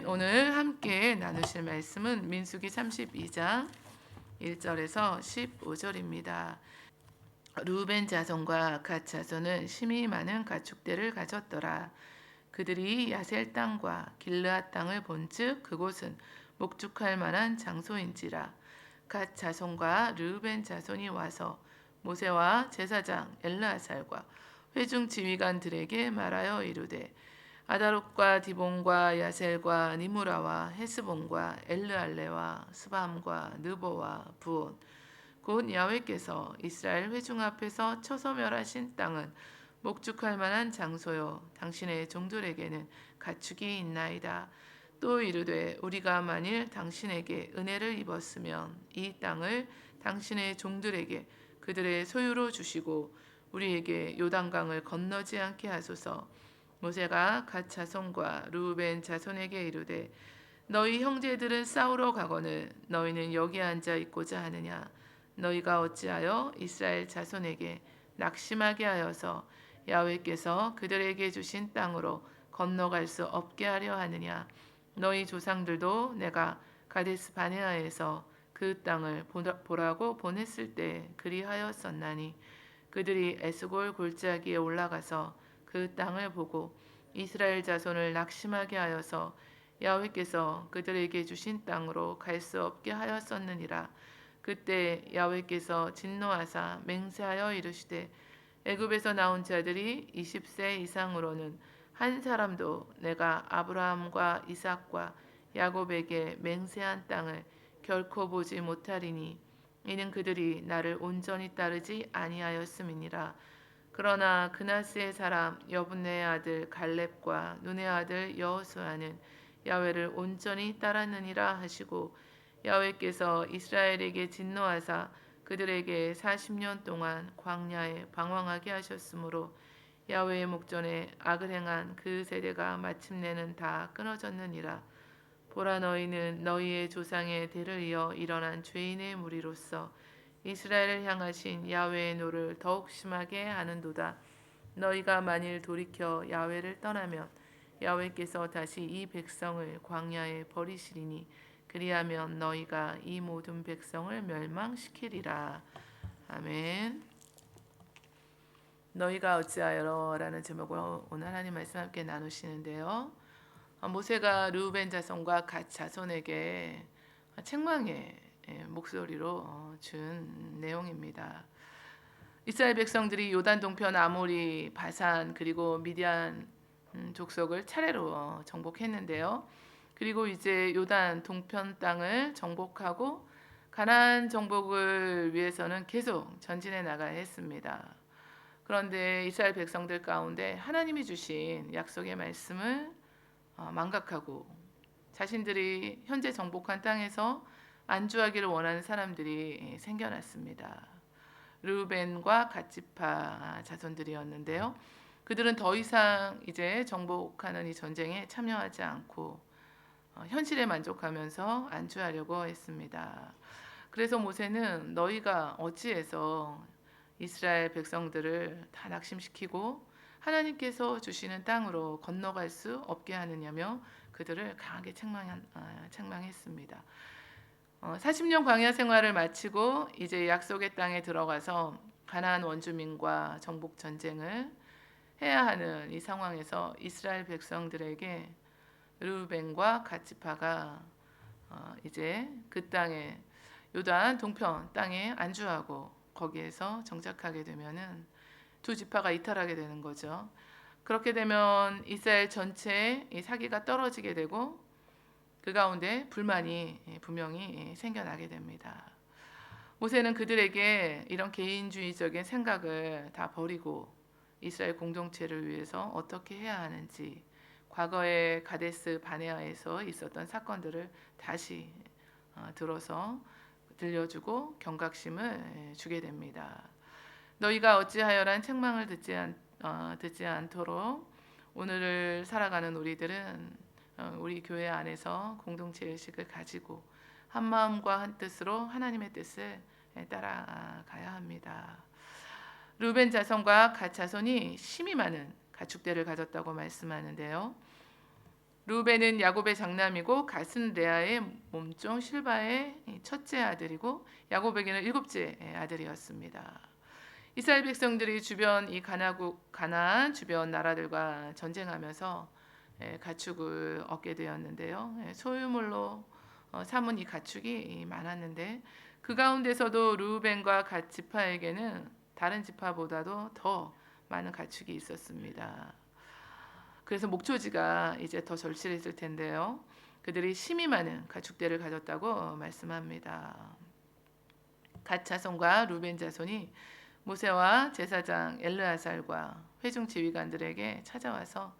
오늘 함께 나누실 말씀은 민수기 32장 1절에서 15절입니다. 루벤 자손과 갓 자손은 심히 많은 가축대를 가졌더라. 그들이 야셀 땅과 길르앗 땅을 본즉 그곳은 목축할 만한 장소인지라. 갓 자손과 르우벤 자손이 와서 모세와 제사장 엘르아살과 회중 지휘관들에게 말하여 이르되 아다롯과 디본과 야셀과 니무라와 헤스본과 엘르알레와 스밤과 느보와 부온 곧 야훼께서 이스라엘 회중 앞에서 쳐서 멸하신 땅은 목축할 만한 장소요 당신의 종들에게는 가축이 있나이다. 또 이르되 우리가 만일 당신에게 은혜를 입었으면 이 땅을 당신의 종들에게 그들의 소유로 주시고 우리에게 요단강을 건너지 않게 하소서. 모세가 갓 자손과 르우벤 자손에게 이르되 너희 형제들은 싸우러 가거늘 너희는 여기 앉아 있고자 하느냐. 너희가 어찌하여 이스라엘 자손에게 낙심하게 하여서 야훼께서 그들에게 주신 땅으로 건너갈 수 없게 하려 하느냐. 너희 조상들도 내가 가데스 바네아에서 그 땅을 보라고 보냈을 때 그리하였었나니 그들이 에스골 골짜기에 올라가서 그 땅을 보고 이스라엘 자손을 낙심하게 하여서 야훼께서 그들에게 주신 땅으로 갈 수 없게 하였었느니라. 그때 야훼께서 진노하사 맹세하여 이르시되 애굽에서 나온 자들이 20세 이상으로는 한 사람도 내가 아브라함과 이삭과 야곱에게 맹세한 땅을 결코 보지 못하리니 이는 그들이 나를 온전히 따르지 아니하였음이니라. 그러나 그나스의 사람 여분네의 아들 갈렙과 눈의 아들 여호수아는 야훼를 온전히 따랐느니라 하시고 야훼께서 이스라엘에게 진노하사 그들에게 40년 동안 광야에 방황하게 하셨으므로 야훼의 목전에 악을 행한 그 세대가 마침내는 다 끊어졌느니라. 보라 너희는 너희의 조상의 대를 이어 일어난 죄인의 무리로서 이스라엘을 향하신 야훼의 노를 더욱 심하게 하는도다. 너희가 만일 돌이켜 야훼를 떠나면 야훼께서 다시 이 백성을 광야에 버리시리니 그리하면 너희가 이 모든 백성을 멸망시키리라. 아멘. 너희가 어찌하여라는 제목으로 오늘 하나님 말씀 함께 나누시는데요. 모세가 르우벤 자손과 갓 자손에게 책망의 목소리로 준 내용입니다. 이스라엘 백성들이 요단 동편 아모리, 바산 그리고 미디안 족속을 차례로 정복했는데요. 그리고 이제 요단 동편 땅을 정복하고 가나안 정복을 위해서는 계속 전진해 나가야 했습니다. 그런데 이스라엘 백성들 가운데 하나님이 주신 약속의 말씀을 망각하고 자신들이 현재 정복한 땅에서 안주하기를 원하는 사람들이 생겨났습니다. 르우벤과 갓지파 자손들이었는데요. 그들은 더 이상 이제 정복하는 이 전쟁에 참여하지 않고 현실에 만족하면서 안주하려고 했습니다. 그래서 모세는 너희가 어찌해서 이스라엘 백성들을 다 낙심시키고 하나님께서 주시는 땅으로 건너갈 수 없게 하느냐며 그들을 강하게 책망했습니다. 40년 광야 생활을 마치고 이제 약속의 땅에 들어가서 가나안 원주민과 정복 전쟁을 해야 하는 이 상황에서 이스라엘 백성들에게 르우벤과 갓지파가 이제 그 땅에 요단 동편 땅에 안주하고 거기에서 정착하게 되면은 두 지파가 이탈하게 되는 거죠. 그렇게 되면 이스라엘 전체의 이 사기가 떨어지게 되고 그 가운데 불만이 분명히 생겨나게 됩니다. 모세는 그들에게 이런 개인주의적인 생각을 다 버리고 이스라엘 공동체를 위해서 어떻게 해야 하는지 과거의 가데스 바네아에서 있었던 사건들을 다시 들어서 들려주고 경각심을 주게 됩니다. 너희가 어찌하여란 책망을 듣지 않도록 오늘을 살아가는 우리들은 우리 교회 안에서 공동체 의식을 가지고 한 마음과 한 뜻으로 하나님의 뜻을 따라가야 합니다. 르우벤 자손과 갓 자손이 심히 많은 가축대를 가졌다고 말씀하는데요. 루벤은 야곱의 장남이고 갓은 레아의 몸종 실바의 첫째 아들이고 야곱에게는 일곱째 아들이었습니다. 이스라엘 백성들이 주변 이 가나안 주변 나라들과 전쟁하면서 가축을 얻게 되었는데요. 소유물로 삼은 이 가축이 많았는데 그 가운데서도 르우벤과 갓 지파에게는 다른 지파보다도 더 많은 가축이 있었습니다. 그래서 목초지가 이제 더 절실했을 텐데요. 그들이 심히 많은 가축대를 가졌다고 말씀합니다. 갓 자손과 루벤 자손이 모세와 제사장 엘르아살과 회중 지휘관들에게 찾아와서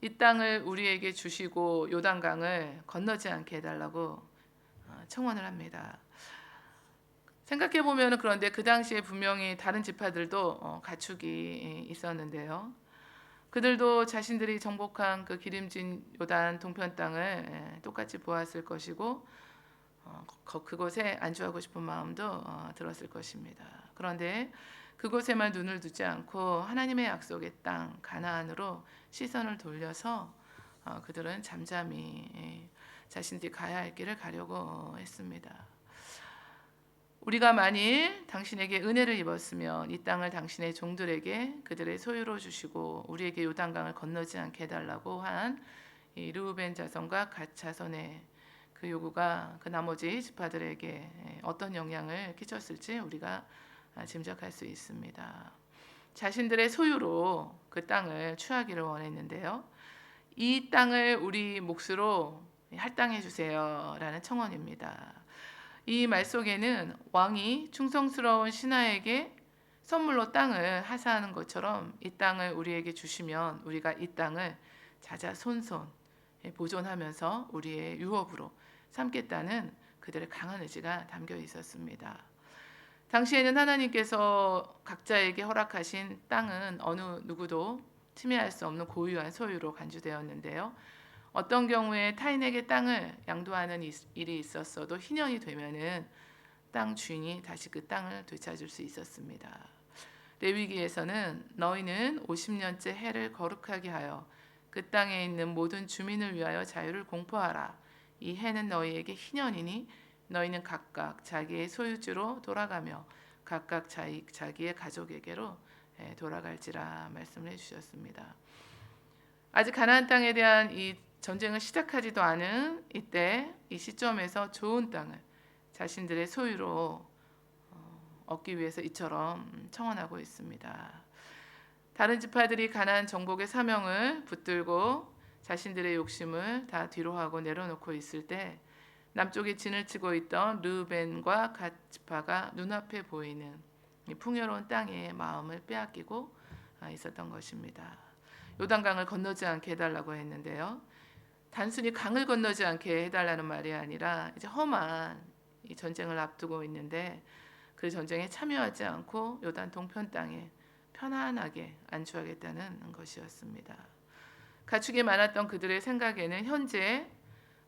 이 땅을 우리에게 주시고 요단강을 건너지 않게 해달라고 청원을 합니다. 생각해 보면 그런데 그 당시에 분명히 다른 지파들도 가축이 있었는데요. 그들도 자신들이 정복한 그 기름진 요단 동편 땅을 똑같이 보았을 것이고 그곳에 안주하고 싶은 마음도 들었을 것입니다. 그런데 그곳에만 눈을 두지 않고 하나님의 약속의 땅 가나안으로 시선을 돌려서 그들은 잠잠히 자신들이 가야 할 길을 가려고 했습니다. 우리가 만일 당신에게 은혜를 입었으면 이 땅을 당신의 종들에게 그들의 소유로 주시고 우리에게 요단강을 건너지 않게 해달라고 한 이 르우벤 자손과 갓 자손의 그 요구가 그 나머지 지파들에게 어떤 영향을 끼쳤을지 우리가 짐작할 수 있습니다. 자신들의 소유로 그 땅을 취하기를 원했는데요. 이 땅을 우리 몫으로 할당해 주세요라는 청원입니다. 이 말 속에는 왕이 충성스러운 신하에게 선물로 땅을 하사하는 것처럼 이 땅을 우리에게 주시면 우리가 이 땅을 자자손손 보존하면서 우리의 유업으로 삼겠다는 그들의 강한 의지가 담겨 있었습니다. 당시에는 하나님께서 각자에게 허락하신 땅은 어느 누구도 침해할 수 없는 고유한 소유로 간주되었는데요. 어떤 경우에 타인에게 땅을 양도하는 일이 있었어도 희년이 되면은 땅 주인이 다시 그 땅을 되찾을 수 있었습니다. 레위기에서는 너희는 50년째 해를 거룩하게 하여 그 땅에 있는 모든 주민을 위하여 자유를 공포하라. 이 해는 너희에게 희년이니 너희는 각각 자기의 소유주로 돌아가며 각각 자기의 가족에게로 돌아갈지라 말씀을 해주셨습니다. 아직 가나안 땅에 대한 이 전쟁을 시작하지도 않은 이때 이 시점에서 좋은 땅을 자신들의 소유로 얻기 위해서 이처럼 청원하고 있습니다. 다른 지파들이 가나안 정복의 사명을 붙들고 자신들의 욕심을 다 뒤로하고 내려놓고 있을 때 남쪽에 진을 치고 있던 르우벤과 갓 지파가 눈앞에 보이는 이 풍요로운 땅에 마음을 빼앗기고 있었던 것입니다. 요단강을 건너지 않게 해달라고 했는데요. 단순히 강을 건너지 않게 해달라는 말이 아니라 이제 험한 이 전쟁을 앞두고 있는데 그 전쟁에 참여하지 않고 요단 동편 땅에 편안하게 안주하겠다는 것이었습니다. 가축이 많았던 그들의 생각에는 현재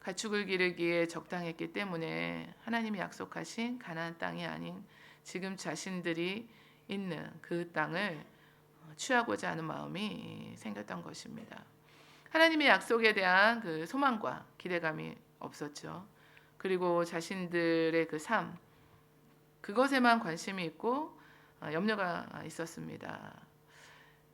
가축을 기르기에 적당했기 때문에 하나님이 약속하신 가나안 땅이 아닌 지금 자신들이 있는 그 땅을 취하고자 하는 마음이 생겼던 것입니다. 하나님의 약속에 대한 그 소망과 기대감이 없었죠. 그리고 자신들의 그 삶, 그것에만 관심이 있고 염려가 있었습니다.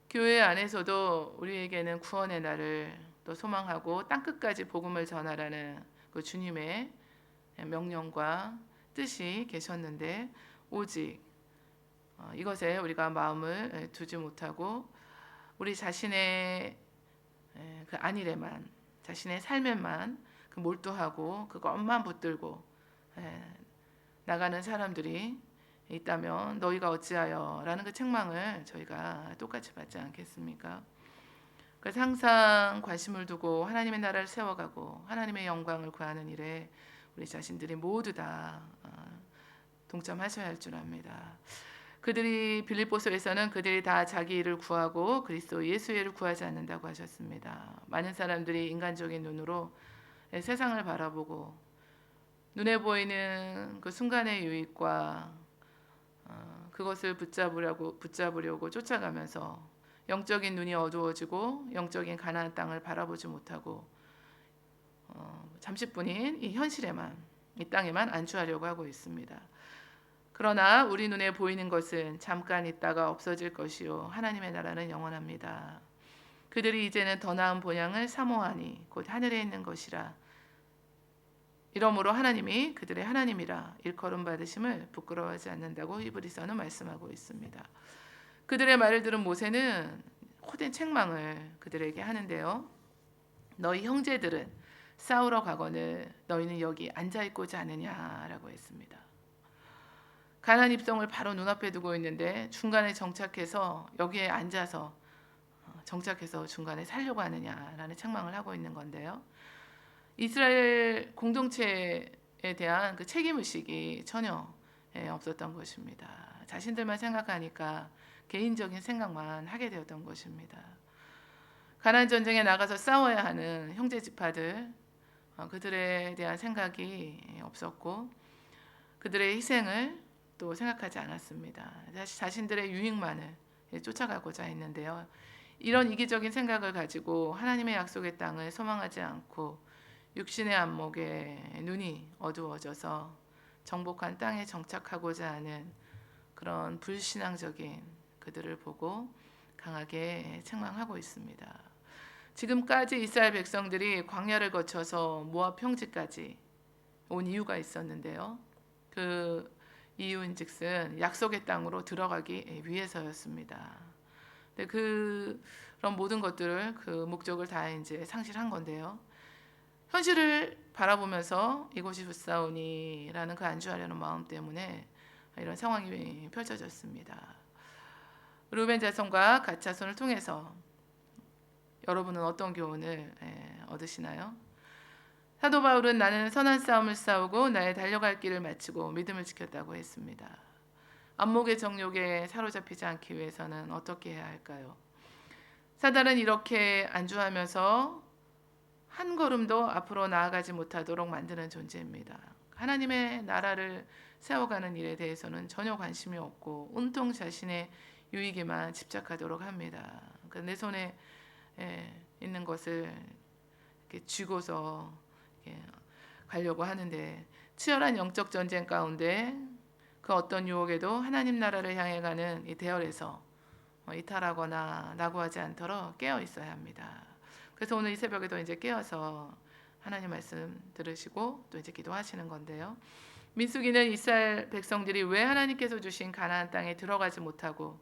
교회 안에서도 우리에게는 구원의 날을 또 소망하고 땅끝까지 복음을 전하라는 그 주님의 명령과 뜻이 계셨는데 오직 이것에 우리가 마음을 두지 못하고 우리 자신의 그 안일에만 자신의 삶에만 그 몰두하고 그것만 붙들고 나가는 사람들이 있다면 너희가 어찌하여 라는 그 책망을 저희가 똑같이 받지 않겠습니까? 그래서 항상 관심을 두고 하나님의 나라를 세워가고 하나님의 영광을 구하는 일에 우리 자신들이 모두 다 동참하셔야 할 줄 압니다. 그들이 빌립보서에서는 그들이 다 자기 일을 구하고 그리스도 예수의 일을 구하지 않는다고 하셨습니다. 많은 사람들이 인간적인 눈으로 세상을 바라보고 눈에 보이는 그 순간의 유익과 그것을 붙잡으려고 쫓아가면서 영적인 눈이 어두워지고 영적인 가나안 땅을 바라보지 못하고 잠시뿐인 이 현실에만, 이 땅에만 안주하려고 하고 있습니다. 그러나 우리 눈에 보이는 것은 잠깐 있다가 없어질 것이요 하나님의 나라는 영원합니다. 그들이 이제는 더 나은 본향을 사모하니 곧 하늘에 있는 것이라. 이러므로 하나님이 그들의 하나님이라 일컬음 받으심을 부끄러워하지 않는다고 히브리서는 말씀하고 있습니다. 그들의 말을 들은 모세는 호된 책망을 그들에게 하는데요. 너희 형제들은 싸우러 가거늘 너희는 여기 앉아 있고자 하느냐라고 했습니다. 가나안 입성을 바로 눈앞에 두고 있는데 중간에 정착해서 여기에 앉아서 정착해서 중간에 살려고 하느냐라는 책망을 하고 있는 건데요. 이스라엘 공동체에 대한 그 책임의식이 전혀 없었던 것입니다. 자신들만 생각하니까 개인적인 생각만 하게 되었던 것입니다. 가나안 전쟁에 나가서 싸워야 하는 형제 지파들, 그들에 대한 생각이 없었고 그들의 희생을 또 생각하지 않았습니다. 자신들의 유익만을 쫓아가고자 했는데요. 이런 이기적인 생각을 가지고 하나님의 약속의 땅을 소망하지 않고 육신의 안목에 눈이 어두워져서 정복한 땅에 정착하고자 하는 그런 불신앙적인 그들을 보고 강하게 책망하고 있습니다. 지금까지 이스라엘 백성들이 광야를 거쳐서 모압 평지까지 온 이유가 있었는데요. 그 이유인즉슨 약속의 땅으로 들어가기 위해서였습니다. 근데 그런 모든 것들을 그 목적을 다 이제 상실한 건데요. 현실을 바라보면서 이곳이 불사오니라는 그 안주하려는 마음 때문에 이런 상황이 펼쳐졌습니다. 르우벤 자손과 갓 자손을 통해서 여러분은 어떤 교훈을 얻으시나요? 사도 바울은 나는 선한 싸움을 싸우고 나의 달려갈 길을 마치고 믿음을 지켰다고 했습니다. 안목의 정욕에 사로잡히지 않기 위해서는 어떻게 해야 할까요? 사단은 이렇게 안주하면서 한 걸음도 앞으로 나아가지 못하도록 만드는 존재입니다. 하나님의 나라를 세워가는 일에 대해서는 전혀 관심이 없고 온통 자신의 유익에만 집착하도록 합니다. 내 손에 있는 것을 이렇게 쥐고서 이렇게 가려고 하는데 치열한 영적 전쟁 가운데 그 어떤 유혹에도 하나님 나라를 향해 가는 이 대열에서 이탈하거나 낙오하지 않도록 깨어 있어야 합니다. 그래서 오늘 이 새벽에도 이제 깨어서 하나님 말씀 들으시고 또 이제 기도하시는 건데요. 민수기는 이스라엘 백성들이 왜 하나님께서 주신 가나안 땅에 들어가지 못하고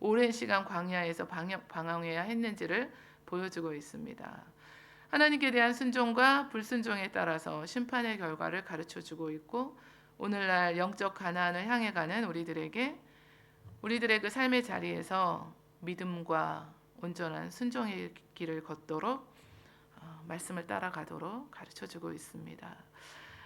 오랜 시간 광야에서 방황해야 했는지를 보여주고 있습니다. 하나님께 대한 순종과 불순종에 따라서 심판의 결과를 가르쳐주고 있고 오늘날 영적 가나안을 향해 가는 우리들의 그 삶의 자리에서 믿음과 온전한 순종의 길을 걷도록 말씀을 따라가도록 가르쳐주고 있습니다.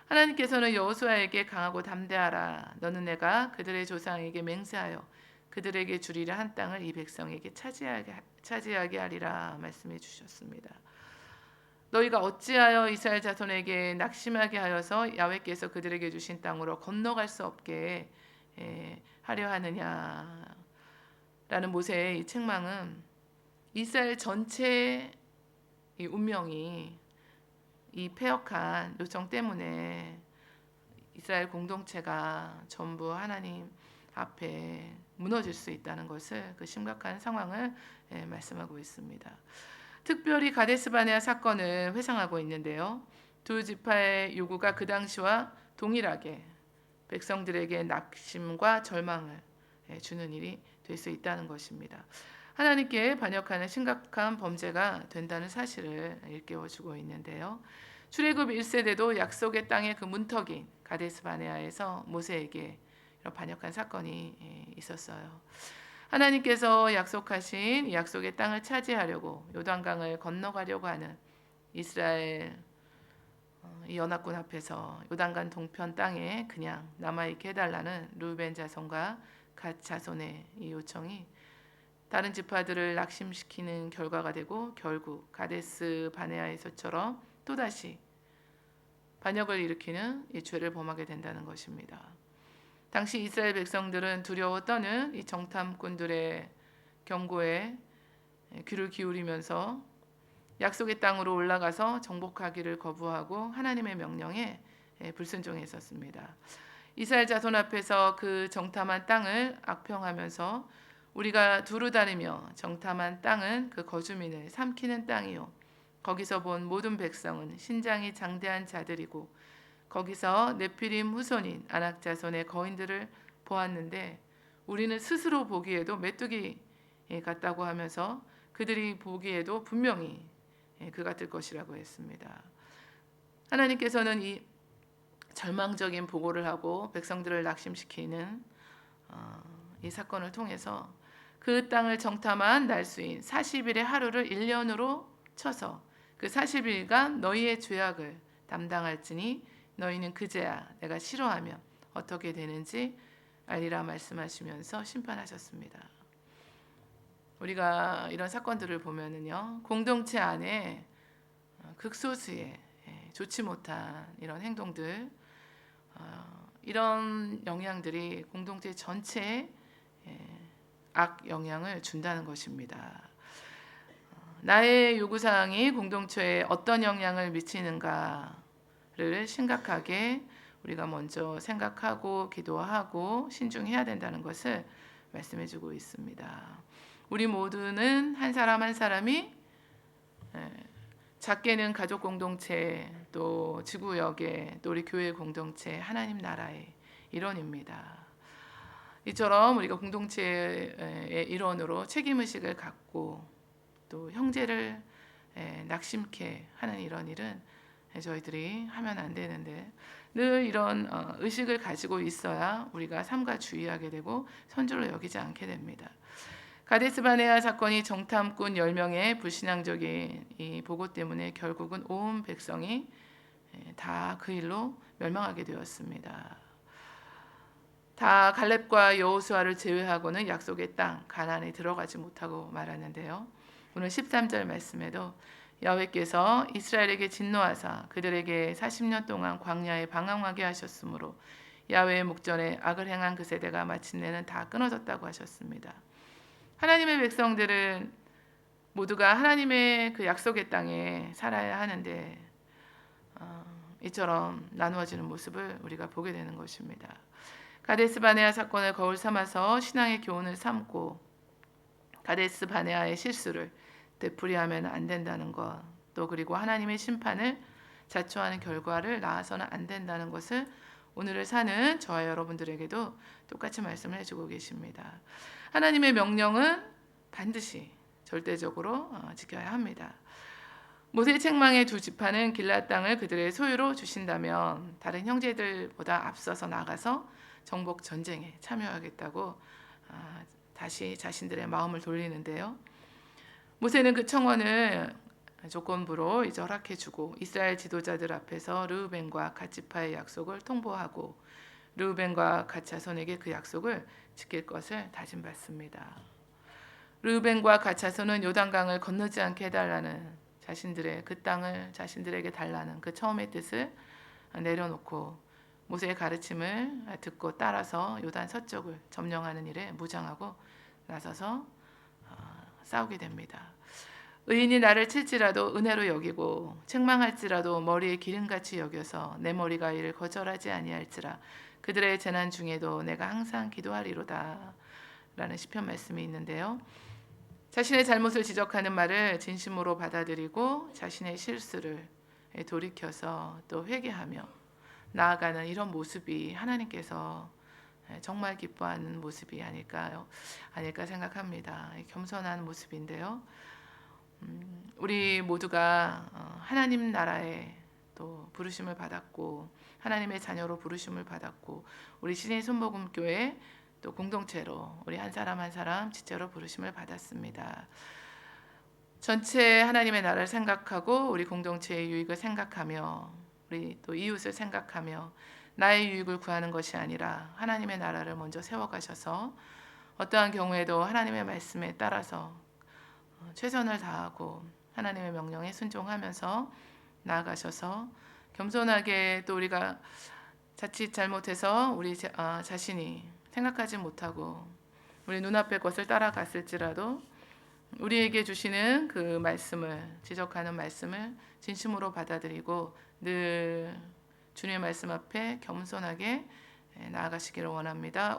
하나님께서는 여호수아에게 강하고 담대하라. 너는 내가 그들의 조상에게 맹세하여 그들에게 주리라 한 땅을 이 백성에게 차지하게 하리라 말씀해 주셨습니다. 너희가 어찌하여 이스라엘 자손에게 낙심하게 하여서 야훼께서 그들에게 주신 땅으로 건너갈 수 없게 하려 하느냐라는 모세의 이 책망은 이스라엘 전체의 이 운명이 이 패역한 요청 때문에 이스라엘 공동체가 전부 하나님 앞에 무너질 수 있다는 것을 그 심각한 상황을 말씀하고 있습니다. 특별히 가데스 바네아 사건을 회상하고 있는데요. 두 지파의 요구가 그 당시와 동일하게 백성들에게 낙심과 절망을 주는 일이 될 수 있다는 것입니다. 하나님께 반역하는 심각한 범죄가 된다는 사실을 일깨워주고 있는데요. 출애굽 1세대도 약속의 땅의 그 문턱인 가데스 바네아에서 모세에게 이런 반역한 사건이 있었어요. 하나님께서 약속하신 약속의 땅을 차지하려고 요단강을 건너가려고 하는 이스라엘 이 연합군 앞에서 요단강 동편 땅에 그냥 남아있게 해달라는 르우벤 자손과 갓 자손의 이 요청이 다른 지파들을 낙심시키는 결과가 되고 결국 가데스 바네아에서처럼 또다시 반역을 일으키는 이 죄를 범하게 된다는 것입니다. 당시 이스라엘 백성들은 두려워 떠는 이 정탐꾼들의 경고에 귀를 기울이면서 약속의 땅으로 올라가서 정복하기를 거부하고 하나님의 명령에 불순종했었습니다. 이스라엘 자손 앞에서 그 정탐한 땅을 악평하면서 우리가 두루 다니며 정탐한 땅은 그 거주민을 삼키는 땅이요 거기서 본 모든 백성은 신장이 장대한 자들이고 거기서 네피림 후손인 아낙 자손의 거인들을 보았는데 우리는 스스로 보기에도 메뚜기 같다고 하면서 그들이 보기에도 분명히 그 같을 것이라고 했습니다. 하나님께서는 이 절망적인 보고를 하고 백성들을 낙심시키는 이 사건을 통해서 그 땅을 정탐한 날수인 40일의 하루를 1년으로 쳐서 그 40일간 너희의 죄악을 담당할지니 너희는 그제야 내가 싫어하며 어떻게 되는지 알리라 말씀하시면서 심판하셨습니다. 우리가 이런 사건들을 보면은요, 공동체 안에 극소수의 좋지 못한 이런 행동들, 이런 영향들이 공동체 전체에 악 영향을 준다는 것입니다. 나의 요구사항이 공동체에 어떤 영향을 미치는가를 심각하게 우리가 먼저 생각하고 기도하고 신중해야 된다는 것을 말씀해주고 있습니다. 우리 모두는 한 사람 한 사람이 작게는 가족 공동체, 또 지구역의, 또 우리 교회 공동체, 하나님 나라의 일원입니다. 이처럼 우리가 공동체의 일원으로 책임의식을 갖고 또 형제를 낙심케 하는 이런 일은 저희들이 하면 안 되는데 늘 이런 의식을 가지고 있어야 우리가 삼가 주의하게 되고 선줄로 여기지 않게 됩니다. 가데스 바네아 사건이 정탐꾼 10명의 불신앙적인 이 보고 때문에 결국은 온 백성이 다 그 일로 멸망하게 되었습니다. 다 갈렙과 여호수아를 제외하고는 약속의 땅 가나안에 들어가지 못하고 말하는데요. 오늘 13절 말씀에도 야훼께서 이스라엘에게 진노하사 그들에게 40년 동안 광야에 방황하게 하셨으므로 야훼의 목전에 악을 행한 그 세대가 마침내는 다 끊어졌다고 하셨습니다. 하나님의 백성들은 모두가 하나님의 그 약속의 땅에 살아야 하는데 이처럼 나누어지는 모습을 우리가 보게 되는 것입니다. 가데스 바네아 사건을 거울 삼아서 신앙의 교훈을 삼고 가데스 바네아의 실수를 되풀이하면 안 된다는 것, 또 그리고 하나님의 심판을 자초하는 결과를 낳아서는 안 된다는 것을 오늘을 사는 저와 여러분들에게도 똑같이 말씀을 해주고 계십니다. 하나님의 명령은 반드시 절대적으로 지켜야 합니다. 모세 책망의 두 지파는 길앗 땅을 그들의 소유로 주신다면 다른 형제들보다 앞서서 나가서 정복 전쟁에 참여하겠다고 다시 자신들의 마음을 돌리는데요. 모세는 그 청원을 조건부로 이제 허락해주고 이스라엘 지도자들 앞에서 르우벤과 갓 지파의 약속을 통보하고 르우벤과 갓 자손에게 그 약속을 지킬 것을 다짐받습니다. 르우벤과 갓 자손은 요단강을 건너지 않게 해달라는 자신들의 그 땅을 자신들에게 달라는 그 처음의 뜻을 내려놓고 모세의 가르침을 듣고 따라서 요단 서쪽을 점령하는 일에 무장하고 나서서 싸우게 됩니다. 의인이 나를 칠지라도 은혜로 여기고 책망할지라도 머리에 기름같이 여겨서 내 머리가 이를 거절하지 아니할지라 그들의 재난 중에도 내가 항상 기도하리로다 라는 시편 말씀이 있는데요. 자신의 잘못을 지적하는 말을 진심으로 받아들이고 자신의 실수를 돌이켜서 또 회개하며 나아가는 이런 모습이 하나님께서 정말 기뻐하는 모습이 아닐까 생각합니다. 겸손한 모습인데요. 우리 모두가 하나님 나라에 또 부르심을 받았고 하나님의 자녀로 부르심을 받았고 우리 신의 손복음교회 또 공동체로 우리 한 사람 한 사람 지체로 부르심을 받았습니다. 전체 하나님의 나라를 생각하고 우리 공동체의 유익을 생각하며 우리 또 이웃을 생각하며 나의 유익을 구하는 것이 아니라 하나님의 나라를 먼저 세워가셔서 어떠한 경우에도 하나님의 말씀에 따라서 최선을 다하고 하나님의 명령에 순종하면서 나아가셔서 겸손하게 또 우리가 자칫 잘못해서 우리 자신이 생각하지 못하고 우리 눈앞의 것을 따라갔을지라도 우리에게 주시는 그 말씀을, 지적하는 말씀을 진심으로 받아들이고 늘 주님의 말씀 앞에 겸손하게 나아가시기를 원합니다.